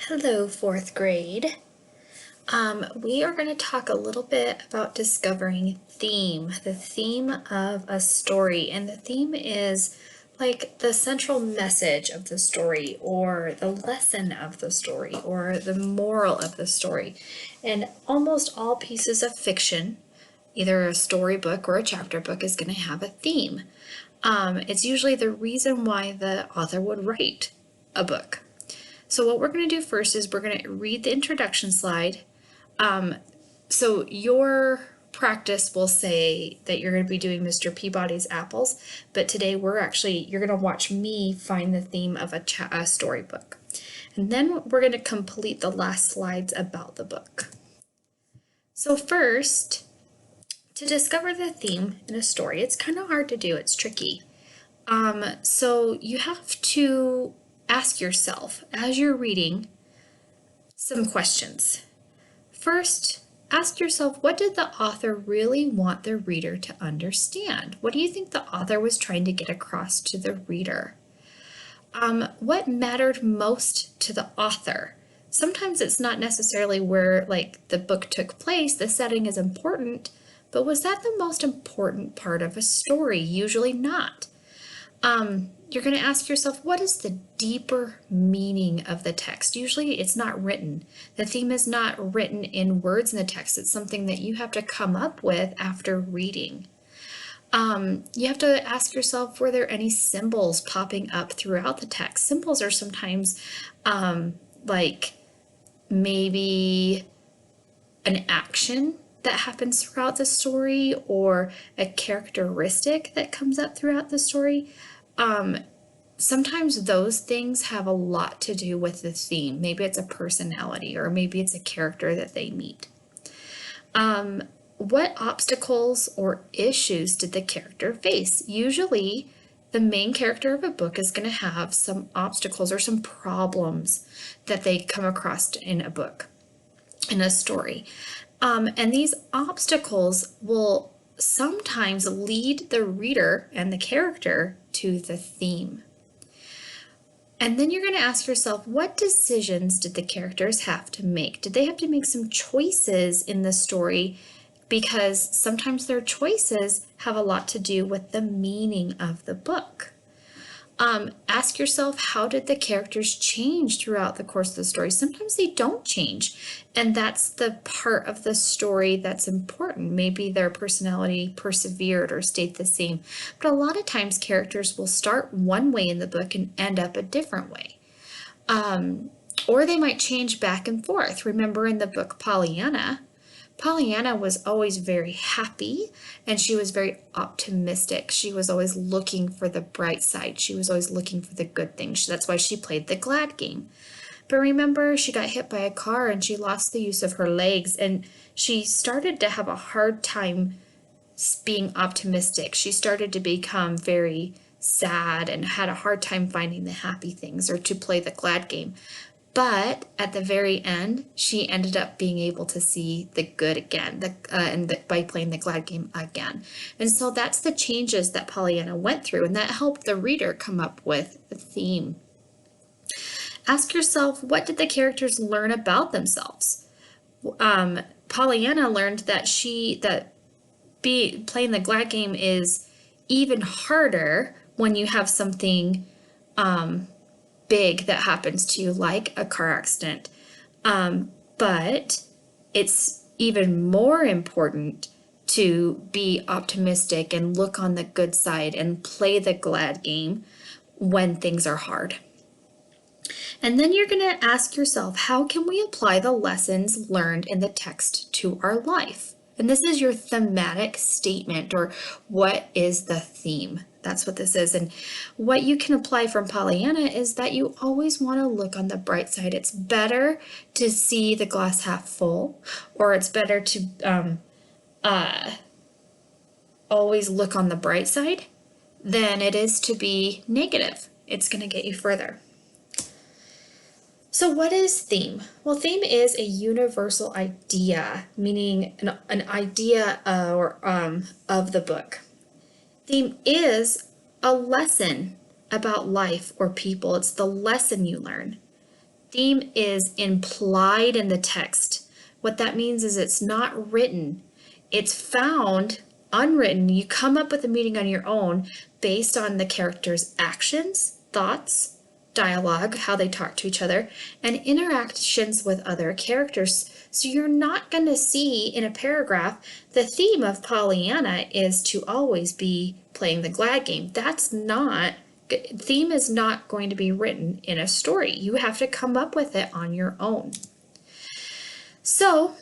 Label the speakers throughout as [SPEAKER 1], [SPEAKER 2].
[SPEAKER 1] Hello, fourth grade. We are going to talk a little bit about discovering theme, the theme of a story. And the theme is like the central message of the story, or the lesson of the story, or the moral of the story. And almost all pieces of fiction, either a storybook or a chapter book, is going to have a theme. It's usually the reason why the author would write a book. So what we're going to do first is we're going to read the introduction slide. So your practice will say that you're going to be doing Mr. Peabody's Apples, but today you're going to watch me find the theme of a storybook. And then we're going to complete the last slides about the book. So first, to discover the theme in a story, it's kind of hard to do, it's tricky. So you have to ask yourself, as you're reading, some questions. First, ask yourself, what did the author really want the reader to understand? What do you think the author was trying to get across to the reader? What mattered most to the author? Sometimes it's not necessarily where the book took place, the setting is important, but was that the most important part of a story? Usually not. You're going to ask yourself, what is the deeper meaning of the text? Usually it's not written. The theme is not written in words in the text. It's something that you have to come up with after reading. You have to ask yourself, were there any symbols popping up throughout the text? Symbols are sometimes like maybe an action that happens throughout the story, or a characteristic that comes up throughout the story. Sometimes those things have a lot to do with the theme. Maybe it's a personality, or maybe it's a character that they meet. What obstacles or issues did the character face? Usually, the main character of a book is going to have some obstacles or some problems that they come across in a book, in a story. And these obstacles will sometimes lead the reader and the character to the theme. And then you're going to ask yourself, what decisions did the characters have to make? Did they have to make some choices in the story? Because sometimes their choices have a lot to do with the meaning of the book. Ask yourself, how did the characters change throughout the course of the story? Sometimes they don't change, and that's the part of the story that's important. Maybe their personality persevered or stayed the same, but a lot of times characters will start one way in the book and end up a different way. Or they might change back and forth. Remember in the book Pollyanna was always very happy, and she was very optimistic. She was always looking for the bright side. She was always looking for the good things. That's why she played the glad game. But remember, she got hit by a car and she lost the use of her legs, and she started to have a hard time being optimistic. She started to become very sad and had a hard time finding the happy things, or to play the glad game. But at the very end, she ended up being able to see the good again, by playing the glad game again. And so that's the changes that Pollyanna went through, and that helped the reader come up with a theme. Ask yourself, what did the characters learn about themselves? Pollyanna learned that playing the glad game is even harder when you have something big that happens to you, like a car accident. But it's even more important to be optimistic and look on the good side and play the glad game when things are hard. And then you're going to ask yourself, how can we apply the lessons learned in the text to our life? And this is your thematic statement, or what is the theme? That's what this is. And what you can apply from Pollyanna is that you always want to look on the bright side. It's better to see the glass half full, or it's better to always look on the bright side than it is to be negative. It's going to get you further. So what is theme? Well, theme is a universal idea, meaning an idea of the book. Theme is a lesson about life or people. It's the lesson you learn. theme is implied in the text. What that means is it's not written. It's found unwritten. You come up with a meaning on your own based on the character's actions, thoughts, dialogue, how they talk to each other, and interactions with other characters. So you're not going to see in a paragraph, the theme of Pollyanna is to always be playing the glad game. Theme is not going to be written in a story. You have to come up with it on your own. So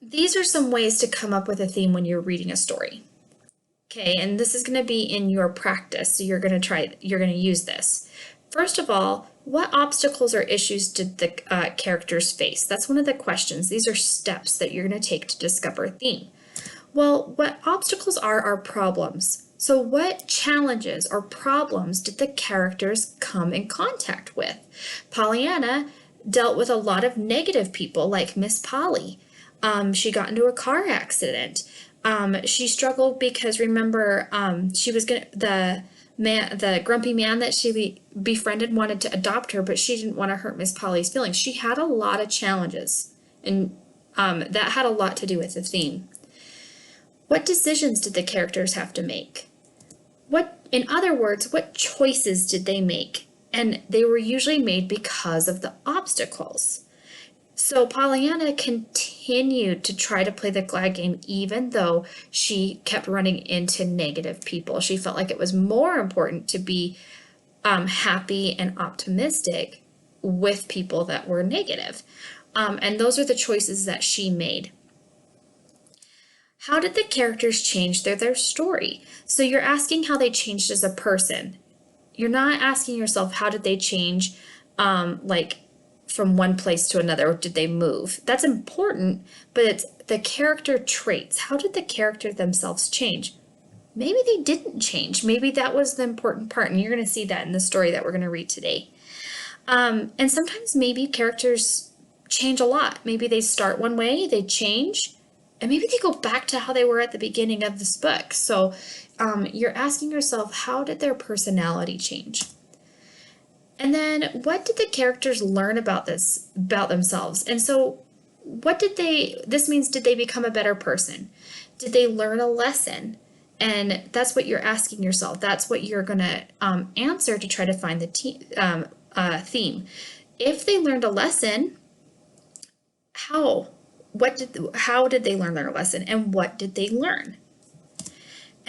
[SPEAKER 1] these are some ways to come up with a theme when you're reading a story. Okay, and this is going to be in your practice, so you're going to use this. First of all, what obstacles or issues did the characters face? That's one of the questions. These are steps that you're going to take to discover a theme. Well, what obstacles are problems. So what challenges or problems did the characters come in contact with? Pollyanna dealt with a lot of negative people like Miss Polly. She got into a car accident. She struggled because remember, the grumpy man that she befriended wanted to adopt her, but she didn't want to hurt Miss Polly's feelings. She had a lot of challenges, and that had a lot to do with the theme. What decisions did the characters have to make? In other words, what choices did they make? And they were usually made because of the obstacles. So Pollyanna continued to try to play the glad game even though she kept running into negative people. She felt like it was more important to be happy and optimistic with people that were negative. And those are the choices that she made. How did the characters change their story? So you're asking how they changed as a person. You're not asking yourself how did they change from one place to another, or did they move? That's important, but it's the character traits. How did the character themselves change? Maybe they didn't change. Maybe that was the important part, and you're going to see that in the story that we're going to read today. And sometimes maybe characters change a lot. Maybe they start one way, they change, and maybe they go back to how they were at the beginning of this book. So you're asking yourself, how did their personality change? And then what did the characters learn about themselves? And so this means, did they become a better person? Did they learn a lesson? And that's what you're asking yourself. That's what you're going to answer to try to find the theme. If they learned a lesson, how did they learn their lesson, and what did they learn?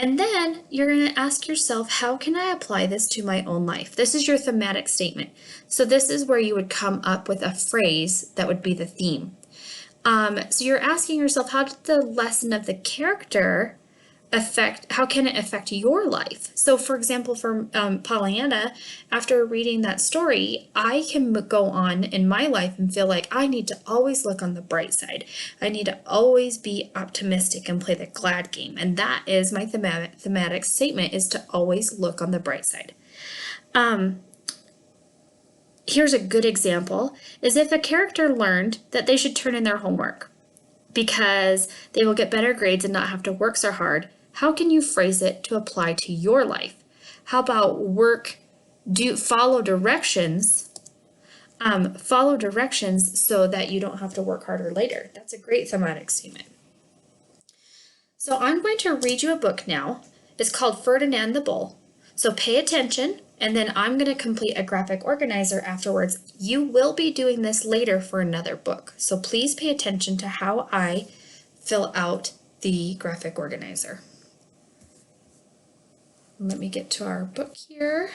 [SPEAKER 1] And then you're going to ask yourself, how can I apply this to my own life? This is your thematic statement. So this is where you would come up with a phrase that would be the theme. So you're asking yourself, how did the lesson of the character how can it affect your life? So for example, for Pollyanna, after reading that story, I can go on in my life and feel like I need to always look on the bright side. I need to always be optimistic and play the glad game. And that is my thematic statement, is to always look on the bright side. Here's a good example, is if a character learned that they should turn in their homework because they will get better grades and not have to work so hard. How can you phrase it to apply to your life? How about follow directions so that you don't have to work harder later? That's a great thematic statement. So I'm going to read you a book now. It's called Ferdinand the Bull. So pay attention, and then I'm going to complete a graphic organizer afterwards. You will be doing this later for another book. So please pay attention to how I fill out the graphic organizer. Let me get to our book here.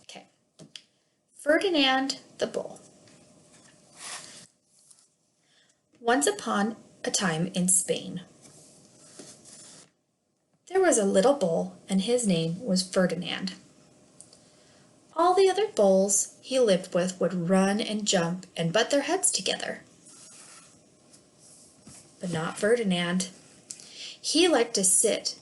[SPEAKER 1] Okay. Ferdinand the Bull. Once upon a time in Spain, there was a little bull, and his name was Ferdinand. All the other bulls he lived with would run and jump and butt their heads together. But not Ferdinand. He liked to sit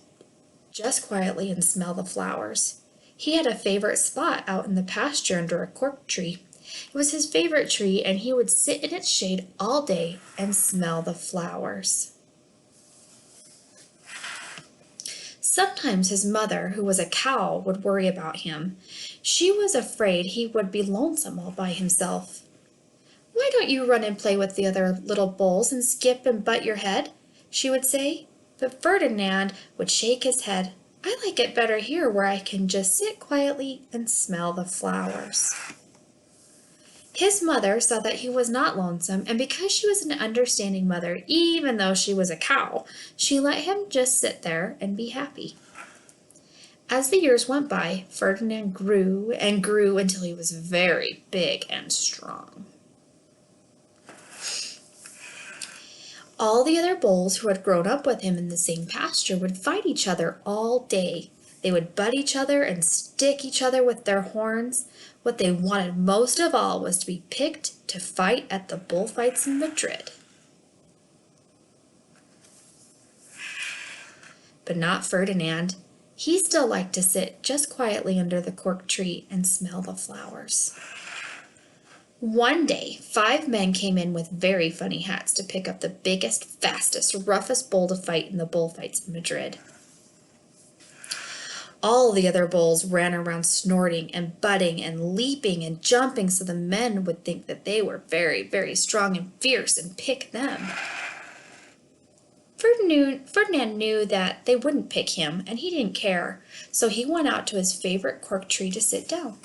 [SPEAKER 1] just quietly and smell the flowers. He had a favorite spot out in the pasture under a cork tree. It was his favorite tree, and he would sit in its shade all day and smell the flowers. Sometimes his mother, who was a cow, would worry about him. She was afraid he would be lonesome all by himself. "Why don't you run and play with the other little bulls and skip and butt your head?" she would say. But Ferdinand would shake his head. "I like it better here where I can just sit quietly and smell the flowers." His mother saw that he was not lonesome, and because she was an understanding mother, even though she was a cow, she let him just sit there and be happy. As the years went by, Ferdinand grew and grew until he was very big and strong. All the other bulls who had grown up with him in the same pasture would fight each other all day. They would butt each other and stick each other with their horns. What they wanted most of all was to be picked to fight at the bullfights in Madrid. But not Ferdinand. He still liked to sit just quietly under the cork tree and smell the flowers. One day, 5 men came in with very funny hats to pick up the biggest, fastest, roughest bull to fight in the bullfights in Madrid. All the other bulls ran around snorting and butting and leaping and jumping so the men would think that they were very, very strong and fierce and pick them. Ferdinand knew that they wouldn't pick him, and he didn't care, so he went out to his favorite cork tree to sit down.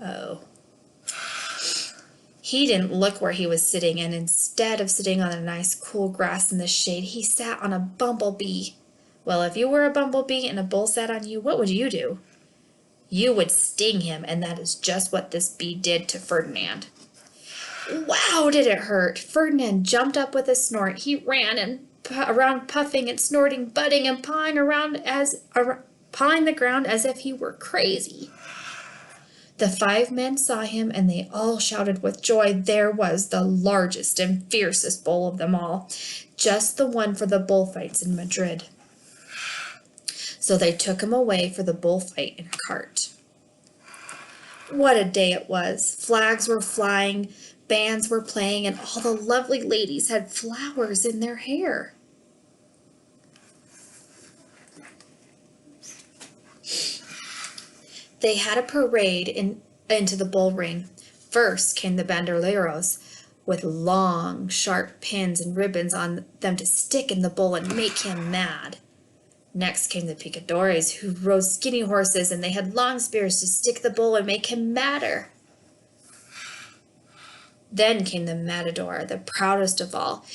[SPEAKER 1] Oh. He didn't look where he was sitting, and instead of sitting on a nice cool grass in the shade, he sat on a bumblebee. Well, if you were a bumblebee and a bull sat on you, what would you do? You would sting him, and that is just what this bee did to Ferdinand. Wow, did it hurt! Ferdinand jumped up with a snort. He ran around puffing and snorting, butting and pawing the ground as if he were crazy. The 5 men saw him, and they all shouted with joy. There was the largest and fiercest bull of them all, just the one for the bullfights in Madrid. So they took him away for the bullfight in a cart. What a day it was! Flags were flying, bands were playing, and all the lovely ladies had flowers in their hair. They had a parade into the bull ring. First came the banderilleros with long, sharp pins and ribbons on them to stick in the bull and make him mad. Next came the picadores, who rode skinny horses, and they had long spears to stick the bull and make him madder. Then came the matador, the proudest of all.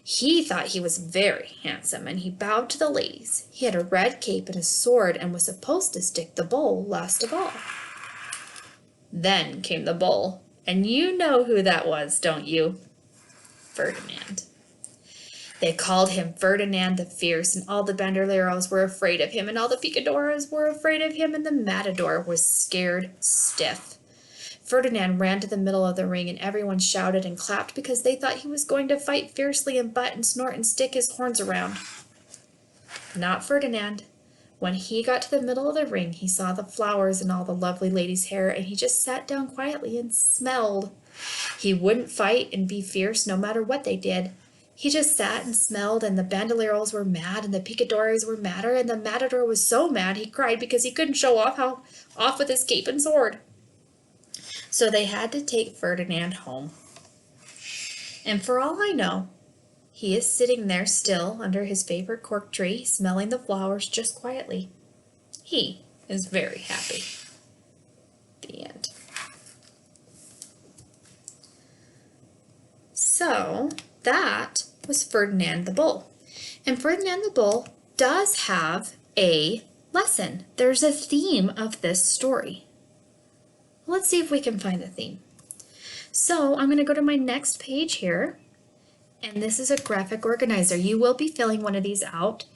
[SPEAKER 1] He thought he was very handsome, and he bowed to the ladies. He had a red cape and a sword, and was supposed to stick the bull last of all. Then came the bull, and you know who that was, don't you? Ferdinand. They called him Ferdinand the Fierce, and all the banderilleros were afraid of him, and all the picadores were afraid of him, and the matador was scared stiff. Ferdinand ran to the middle of the ring, and everyone shouted and clapped because they thought he was going to fight fiercely and butt and snort and stick his horns around. Not Ferdinand. When he got to the middle of the ring, he saw the flowers in all the lovely ladies' hair, and he just sat down quietly and smelled. He wouldn't fight and be fierce no matter what they did. He just sat and smelled, and the banderilleros were mad, and the picadores were madder, and the matador was so mad he cried because he couldn't show off with his cape and sword. So they had to take Ferdinand home. And for all I know, he is sitting there still under his favorite cork tree, smelling the flowers just quietly. He is very happy. The end. So that was Ferdinand the Bull. And Ferdinand the Bull does have a lesson. There's a theme of this story. Let's see if we can find the theme. So I'm going to go to my next page here, and this is a graphic organizer. You will be filling one of these out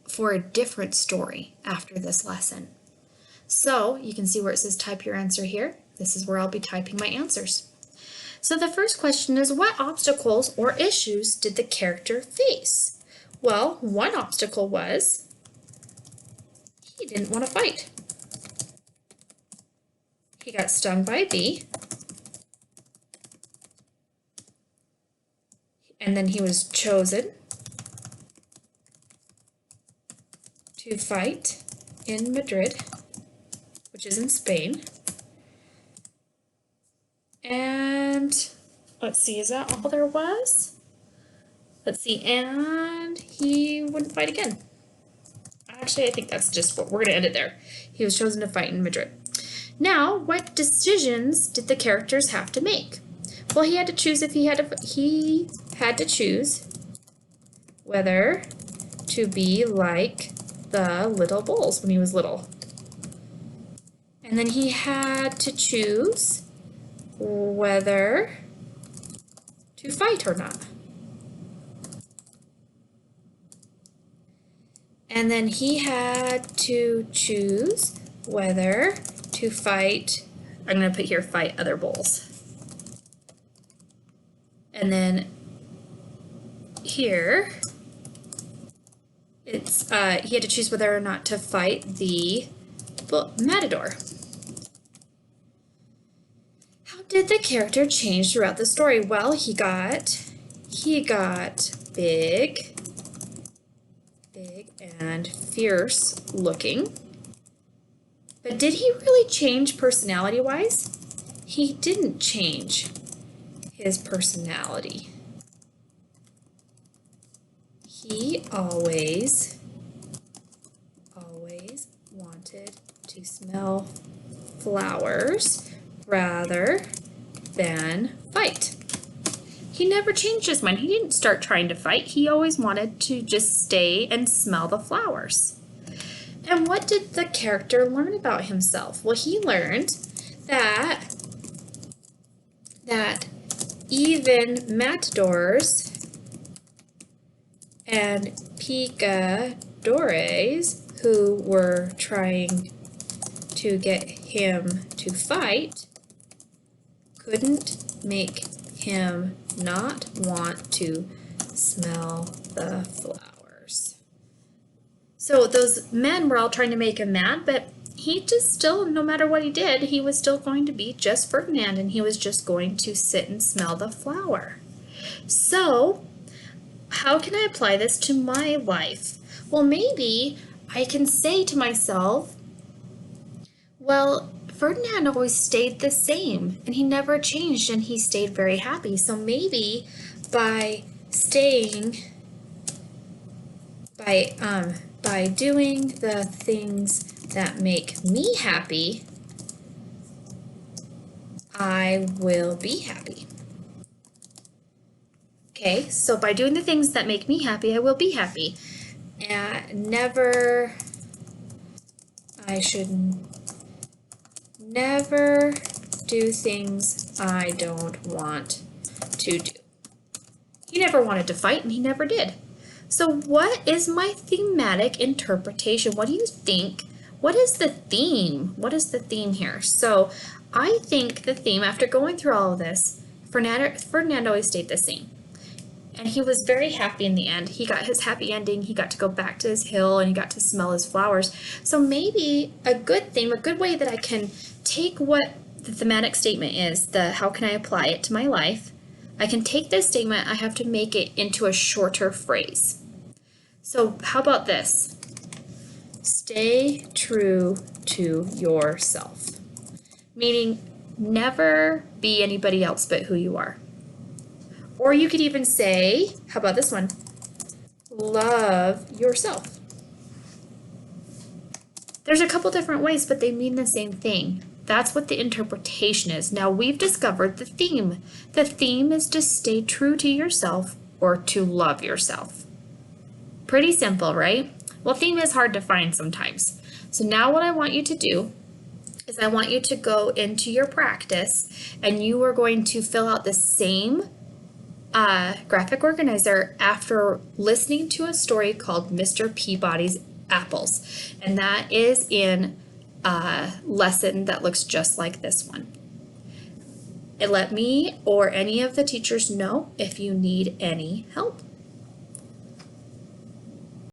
[SPEAKER 1] for a different story after this lesson. So you can see where it says type your answer here. This is where I'll be typing my answers. So the first question is, what obstacles or issues did the character face? Well, one obstacle was he didn't want to fight. He got stung by a bee, and then he was chosen to fight in Madrid, which is in Spain. And let's see, is that all there was? Let's see, and he wouldn't fight again. Actually, I think that's just what we're going to end it there. He was chosen to fight in Madrid. Now, what decisions did the characters have to make? Well, he had to choose if he had to choose whether to be like the little bulls when he was little. And then he had to choose whether to fight or not. And then he had to choose whether to fight, I'm going to put here, fight other bulls. And then here, it's he had to choose whether or not to fight the matador. How did the character change throughout the story? Well, he got big and fierce looking. But did he really change personality-wise? He didn't change his personality. He always wanted to smell flowers rather than fight. He never changed his mind. He didn't start trying to fight. He always wanted to just stay and smell the flowers. And what did the character learn about himself? Well, he learned that even matadors and picadores who were trying to get him to fight couldn't make him not want to smell the flowers. So those men were all trying to make him mad, but he just still, no matter what he did, he was still going to be just Ferdinand, and he was just going to sit and smell the flower. So how can I apply this to my life? Well, maybe I can say to myself, well, Ferdinand always stayed the same, and he never changed, and he stayed very happy. So maybe by doing the things that make me happy, I will be happy. Okay, so by doing the things that make me happy, I will be happy. And I should never do things I don't want to do. He never wanted to fight, and he never did. So what is my thematic interpretation? What do you think? What is the theme? What is the theme here? So I think the theme, after going through all of this, Ferdinand always stayed the same. And he was very happy in the end. He got his happy ending. He got to go back to his hill, and he got to smell his flowers. So maybe a good theme, a good way that I can take what the thematic statement is, how can I apply it to my life? I can take this statement, I have to make it into a shorter phrase. So how about this? Stay true to yourself. Meaning never be anybody else but who you are. Or you could even say, how about this one? Love yourself. There's a couple different ways, but they mean the same thing. That's what the interpretation is. Now we've discovered the theme. The theme is to stay true to yourself or to love yourself. Pretty simple, right? Well, theme is hard to find sometimes. So now what I want you to do is I want you to go into your practice, and you are going to fill out the same graphic organizer after listening to a story called Mr. Peabody's Apples. And that is in a lesson that looks just like this one. And let me or any of the teachers know if you need any help.